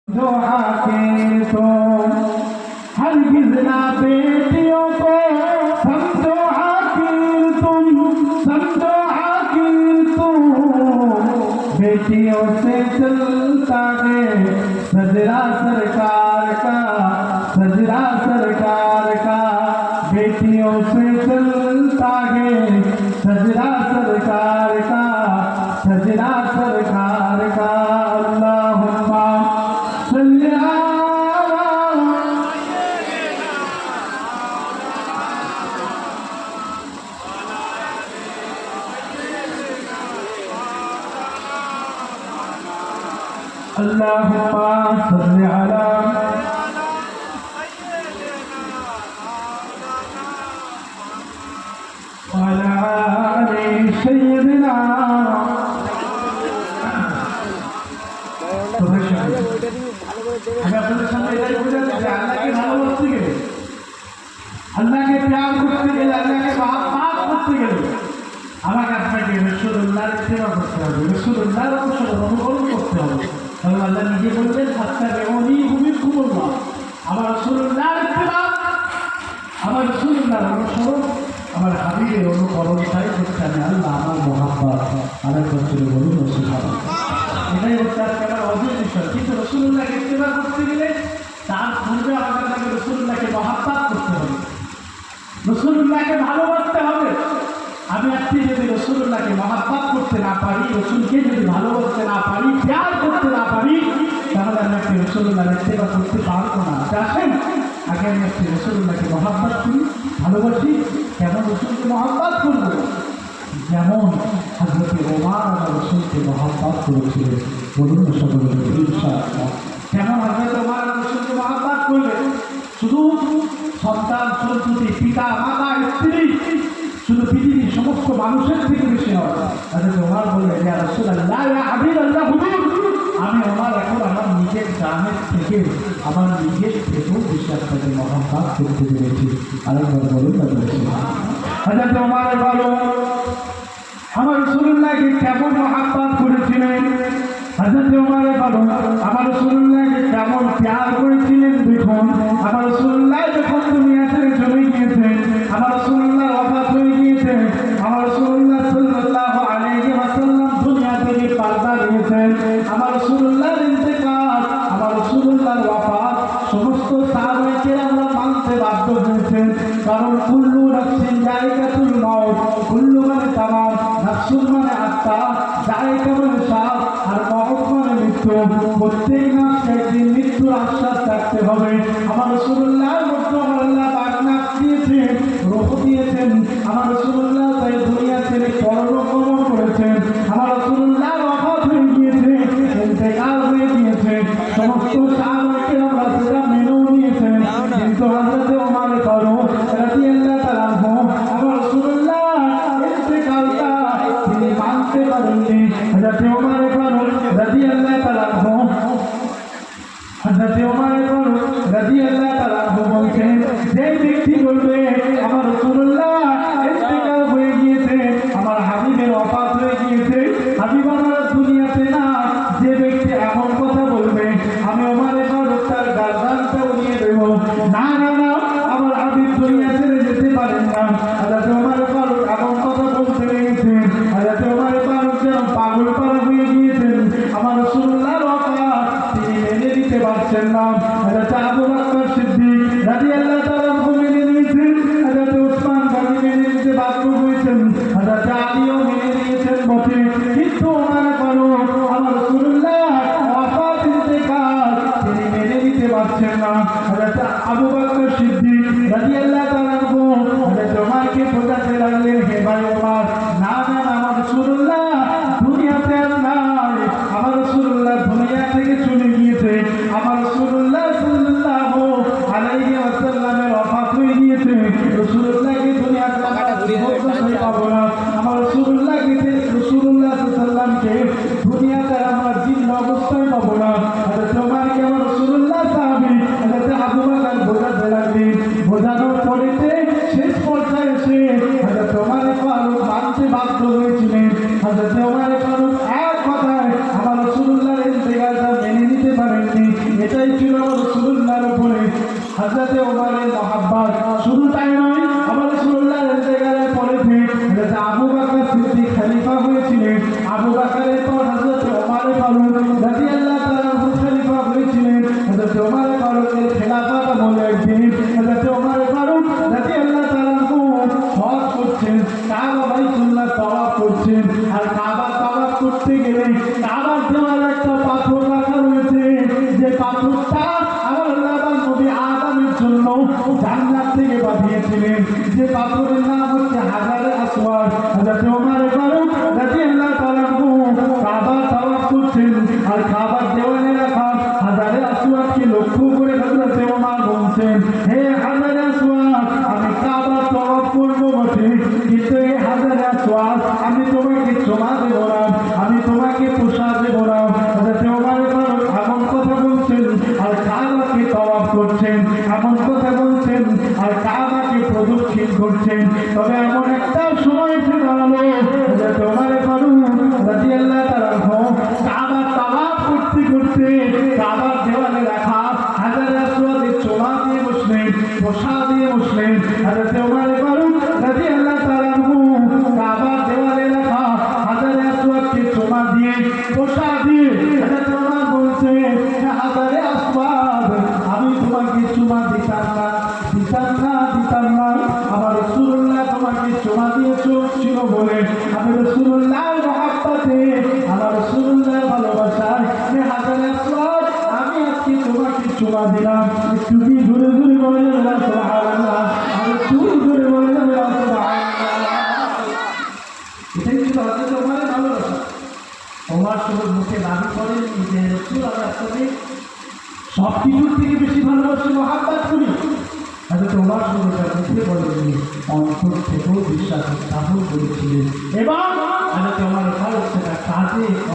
जो आखिर तुम हरगिज़ ना बेटियों को समझो आखिर तुम, समझो आखिर तुम बेटियों से चलता है सजरा सरकार का, सजरा सरकार का बेटियों से चलता है सजरा सरकार का, सजरा सरकार का। अल्लाहुम्मा सल्ली अल्लाहुम्मा सल्ली अला वअला आलि सय्यिदिना। अल्लाह के प्यार करते गए, अल्लाह के बात करते गए আমাকে আপনাকে রাসূলুল্লাহর ইত্তেবা করতে হবে, রাসূলুল্লাহর অনুসরণ করতে হবে। কারণ আল্লাহ নিজে বললেন ফাত্তাবিউনি ইউহিব্বুকুমুল্লাহ। আমার রাসূলুল্লাহর ইত্তেবা, আমার রাসূলুল্লাহর অনুসরণ, আমার হাবিবের অনুকরণটাই করতে আমি আল্লাহ আমার মহাব্বত আরেক বছরে বলুন সুবহানাল্লাহ। এটাই হচ্ছে আজকে আমার অজয় বিষয়। কিন্তু রাসূলুল্লাহকে ইত্তেবা করতে গেলে তার পূর্বে আমাদেরকে রাসূলুল্লাহকে মহাব্বত করতে হবে, রাসূলুল্লাহকে ভালোবাসতে হবে। আমি আজকে যদি রাসূলুল্লাহকে মহাব্বত করতে না পারি, রাসূলকে যদি ভালোবাসতে না পারি, প্যার করতে না পারি, তাহলে আমি একটি রাসূলুল্লাহর ইত্তেবা করতে পারবো না। আসেন আগে আমি একটি রাসূলুল্লাহকে মহাব্বত করি, ভালোবাসি। কেমন রাসূলকে মহাব্বত করবো? যেমন হযরত ওমর রাসূলকে মহাব্বত করেছিলেন, বলুন সকলে ইনশাআল্লাহ। কেমন হযরত ওমর রাসূলকে মহাব্বত করলেন? শুধু সন্তান সন্ততি, পিতা মাতা স্ত্রী, শুধু পৃথিবীর সমস্ত মানুষের থেকে বেশি হয়। হযরত ওমর বললেন ইয়া রাসূলুল্লাহ, ইয়া হাবিবাল্লাহ, হুজুর আমি ওমর এখন আমার নিজের জানের থেকে, আমার নিজের থেকেও বেশি আপনাকে মহাব্বত করতে পেরেছি। আরেকবার বলুন হযরত ওমর বলো আমার রাসূলুল্লাহকে কেমন মহাব্বত করেছিলেন? হযরত ওমর বলো আমার রাসূলুল্লাহকে কেমন প্যার করেছিলেন। দেখুন আমার রাসূলুল্লাহ যখন দুনিয়া থেকে চলে গিয়েছেন, আমার রাসূলুল্লাহ ওফাত হয়ে গিয়েছে, আমার রাসূলুল্লাহ সাল্লাল্লাহু আলাইহি ওয়াসাল্লাম দুনিয়া থেকে পর্দা দিয়েছেন, আমার রাসূলুল্লাহর ইন্তেকাল, আমার রাসূলুল্লাহর ওফাত সমস্ত সাহাবায়ে আমরা মানতে বাধ্য হয়েছেন। কারণ কুল্লু নাফসিন যায়িকাতুল মাউত, কুল্লু মানে তামাম, নাফসুন মানে আত্মা, যায়িকা মানে স্বাদ, আর মাউত মানে মৃত্যু। প্রত্যেক নাফসকে একদিন মৃত্যুর আশ্বাস থাকতে হবে। আমার রাসূলুল্লাহর মধ্যে আমার আল্লাহ পাক নাফস দিয়েছেন, রূহ দিয়েছেন। আমার রাসূলুল্লাহ তাই দুনিয়া ছেড়ে পরলোক গমন করেছেন। আমার রাসূলুল্লাহ ওফাত হয়ে গিয়েছে, ইন্তেকাল হয়ে গিয়েছে। সমস্ত সাহাবায়ে আমরা সেটা মেনেও নিয়েছেন। কিন্তু হযরত ওমর ফারুক রাদিয়াল্লাহু তাআলা আনহু আমার রাসূলুল্লাহ ইন্তেকালটা তিনি মানতে পারেননি। হযরত ওমর ফারুক রাদিয়াল্লাহু তাআলা আনহু, হযরত ওমর ফারুক রাদিয়াল্লাহু তাআলা আনহু বলছেন যে ব্যক্তি বলবে আমার রাসূলুল্লাহ ইন্তেকাল হয়ে গিয়েছে, আমার হাবিবের ওফাত হয়ে গিয়েছে, হাবিব আমার দুনিয়াতে না, যে ব্যক্তি এমন কথা বলবে আমি ওমর ফারুক তার গার্দানটা উড়িয়ে দেব। না না না, আমার হাবিব দুনিয়া ছেড়ে যেতে পারেন না। হযরত ওমর ফারুক এমন কথা বলতে লেগেছেন, হযরত ওমর ফারুক যেন পাগল পারা হয়ে গিয়েছেন। আমার রাসূলুল্লাহর ওফাত তিনি মেনে নিতে পারছেন না। হযরত আবু বকর সিদ্দিক রাদিয়াল্লাহু তাআলা আনহু মেনে নিয়েছেন, হযরত উসমান গনি মেনে নিতে বাধ্য হয়েছেন, হযরত আলীও মেনে নিয়েছেন বটে, কিন্তু ওমর ফারুক আমার রাসূলুল্লাহ ওফাত ইন্তেকাল তিনি মেনে নিতে পারছেন না। হযরত আবু বকর সিদ্দিক রাদিয়াল্লাহু তাআলা আনহু হযরত ওমরকে বোঝাতে লাগলেন, হে ভাই ওমর, না না না, আমার রাসূলুল্লাহ দুনিয়াতে আর নাই, আমার রাসূলুল্লাহ দুনিয়া থেকে চলে গিয়েছে, আমার রাসূলুল্লাহ সাল্লাল্লাহু আলাইহি ওয়াসাল্লামের ওফাত হয়ে গিয়েছে। রাসূলুল্লাহকে দুনিয়াতে পাবো না, আমার রাসূলুল্লাহকে রাসূলুল্লাহ সাল্লাল্লাহকে দুনিয়াতে আমরা জিন্দা অবস্থায় পাবো না। হযরত ওমরকে আমার রাসূলুল্লাহ সাহাবী হযরত আবু বকর বোঝাতে লাগলেন। বোঝানোর পরেতে শেষ পর্যায়ে এসে হযরত ওমর ফারুক মানতে বাধ্য হয়েছিলেন। হযরত এটাই ছিল রাসূলুল্লাহর উপরে হযরতে ওমরের মহব্বত। শুধু তাই নয়, আমার রাসূলুল্লাহর ইন্তেকালের পরে হযরত আবু বকর সিদ্দিক খলিফা হয়েছিলেন। আবু বকরের পর হযরত ওমর ফারুক রাদিয়াল্লাহু তাআলা খলিফা হয়েছিলেন। হযরত ওমর ফারুকের খেলাফত আমলে একদিন হযরত ওমর ফারুক রাদিয়াল্লাহু তাআলা হজ করছেন, কাবা বাইতুল্লাহ তাওয়াফ করছেন। আর কাবা তাওয়াফ করতে গেলে কাবার দেওয়ালে একটা পাথর রাখা রয়েছে, যে পাথরটা আমার আল্লাহর নবী আদমের জন্য জান্নাত থেকে পাঠিয়েছিলেন, যে পাথরের নাম হচ্ছে হাজারে আসওয়াদ। হযরত ওমর ফারুক রাদিয়াল্লাহু তাআলা কাবা তাওয়াফ করছেন, আর কাবার দেওয়ালে রাখা হাজারে আসওয়াদকে লক্ষ্য করে হযরত ওমর বলছেন, হে হাজারে আসওয়াদ, আমি কাবা তাওয়াফ করব বটে, কিন্তু এই হাজারে আসওয়াদ আমি তোমাকে চুমা দেব না, আমি তোমাকে পোশাক দেব না। হযরত ওমর ফারুক এমন কথা বলছেন আর কাবাকে তাওয়াফ করছেন, এমন কথা বলছেন আর কাবাকে প্রদক্ষিণ করছেন। তবে এমন একটা সময় এসে দাঁড়ালো, হযরত ওমর ফারুক রাদিয়াল্লাহু তাআলা কাবা তাওয়াফ করতে করতে কাবার দেওয়ালে রাখা হাজারে আসওয়াদের চুমা দিয়ে বসলেন, পোশাক দিয়ে বসলেন। হযরত ওমর ফারুক রাদিয়াল্লাহু তাআলা কাবার দেওয়ালে রাখা হাজারে আসওয়াদকে চুমা দিয়ে পোশাক দিয়ে হযরত ওমর বলছে, হাজারে আসওয়াদ, আমি তোমাকে চুমা দিতাম না, দিতাম না, দিতাম না। আমার রাসূলুল্লাহ তোমাকে চুমা দিয়েছিল বলে আমি রাসূলুল্লাহর মহব্বতে, আমার রাসূলুল্লাহর ভালোবাসায় হাজারে আসওয়াদ আমি আজকে তোমাকে চুমা দিলাম। একটু কি জোরে জোরে বলে যাবে সুবহানাল্লাহ, আর একটু জোরে বলে যাবে সুবহানাল্লাহ। এটাই ছিল হযরত ওমরের ভালোবাসা। ওমর শুধু মুখে দাবি করেন যে রাসূল আমি আপনাকে সব কিছুর থেকে বেশি ভালোবাসি, মহব্বত করি। হযরত ওমর শুধু তার মুখে বলেননি, অন্তর থেকেও বিশ্বাস স্থাপন করেছিলেন এবং হযরত ওমর ফারুক সেটা কাজে